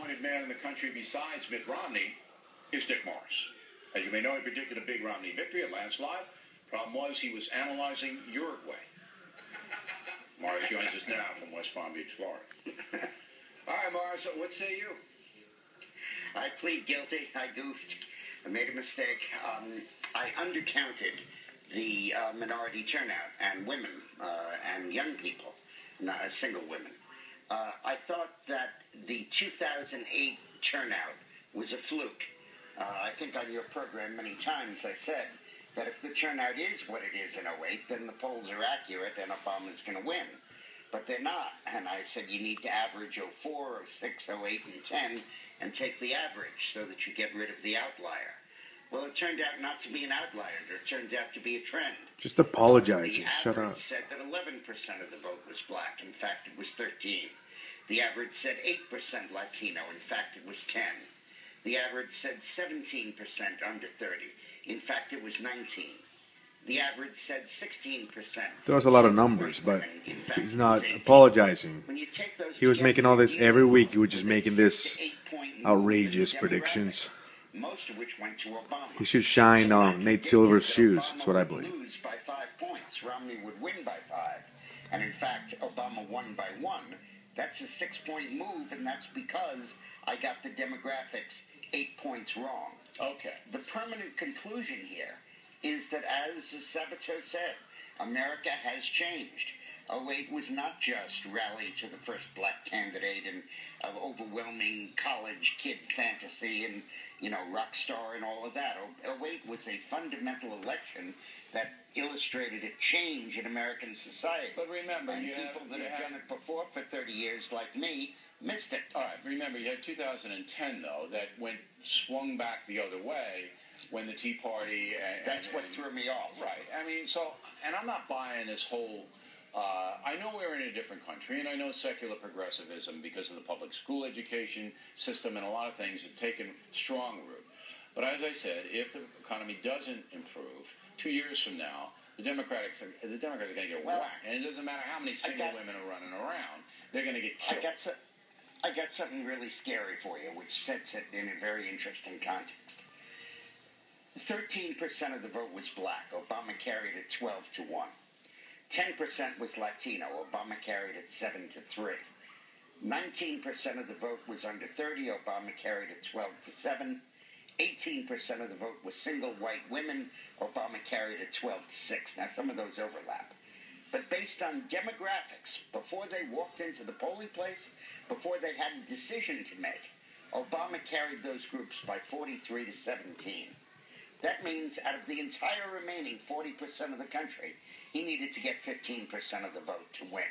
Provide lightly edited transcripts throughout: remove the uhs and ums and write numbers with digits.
anointed man in the country besides Mitt Romney is Dick Morris. As you may know, he predicted a big Romney victory, a landslide. Problem was, he was analyzing Uruguay. Morris joins us now from West Palm Beach, Florida. All right, Morris, what say you? I plead guilty. I goofed. I made a mistake. I undercounted the minority turnout and women and young people, not single women. I thought that the 2008 turnout was a fluke. I think on your program many times I said that if the turnout is what it is in 08, then the polls are accurate and Obama's going to win. But they're not. And I said you need to average 04, 06, 08, and 10 and take the average so that you get rid of the outlier. Well, it turned out not to be an outlier. It turned out to be a trend. Just apologize. Shut up. The average said that 11% of the vote was black. In fact, it was 13. The average said 8% Latino. In fact, it was 10. The average said 17% under 30. In fact, it was 19. The average said 16%. There was a lot of numbers, but he's not apologizing. He was making all this every week. He was just making this outrageous predictions. Most of which went to Obama. He should shine on Nate Silver's shoes. That's what I believe. Obama would lose by 5 points. Romney would win by 5. And in fact, Obama won by 1. That's a 6-point move, and that's because I got the demographics 8 points wrong. Okay. The permanent conclusion here is that, as Sabato said, America has changed. 08 was not just rally to the first black candidate and overwhelming college kid fantasy and, rock star and all of that. 08 was a fundamental election that illustrated a change in American society. But remember, and people that have done it before for 30 years, like me, missed it. All right, remember, you had 2010, though, that swung back the other way when the Tea Party... That's what threw me off. Right. I mean, and I'm not buying this whole... I know we're in a different country, and I know secular progressivism, because of the public school education system and a lot of things, have taken strong root. But as I said, if the economy doesn't improve, 2 years from now, the Democrats are going to get whacked. And it doesn't matter how many single women are running around, they're going to get killed. I got something really scary for you, which sets it in a very interesting context. 13% of the vote was black. Obama carried it 12-1. 10% was Latino. Obama carried it 7-3. 19% of the vote was under 30. Obama carried it 12-7. 18% of the vote was single white women. Obama carried it 12-6. Now, some of those overlap. But based on demographics, before they walked into the polling place, before they had a decision to make, Obama carried those groups by 43-17. That means out of the entire remaining 40% of the country, he needed to get 15% of the vote to win.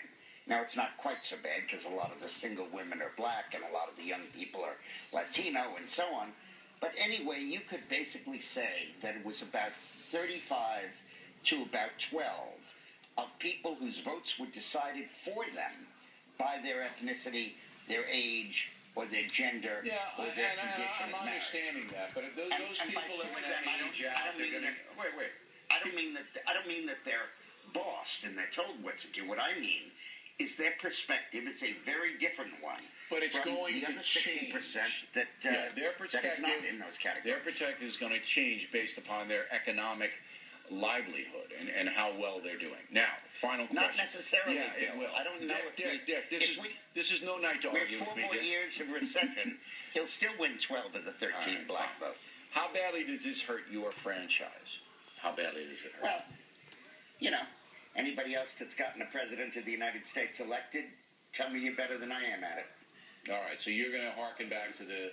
Now, it's not quite so bad because a lot of the single women are black and a lot of the young people are Latino and so on. But anyway, you could basically say that it was about 35 to about 12 of people whose votes were decided for them by their ethnicity, their age, or their gender, or their condition of marriage. I'm understanding that, but if those people are going to age out, they're going to... Wait. I don't mean that they're bossed and they're told what to do. What I mean is their perspective is a very different one. But it's from going the to other change. 60% that is not in those categories. Their perspective is going to change based upon their economic livelihood and how well they're doing. Now, final question. Not necessarily, Yeah, Bill. it will. I don't know Dick, this is no night to argue with me. We're 4 more years of recession. He'll still win 12 of the 13 black vote. How badly does this hurt your franchise? How badly does it hurt? Well, anybody else that's gotten a president of the United States elected, tell me you're better than I am at it. All right, so you're going to harken back to the...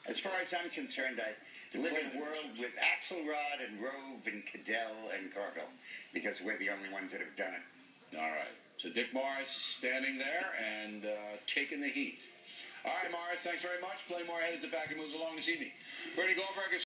As far as I'm concerned, I live in a world with Axelrod and Rove and Cadell and Cargill, because we're the only ones that have done it. All right. So Dick Morris is standing there and taking the heat. All right, Morris, thanks very much. Play more ahead as the factor moves along this evening. Bernie Goldberg is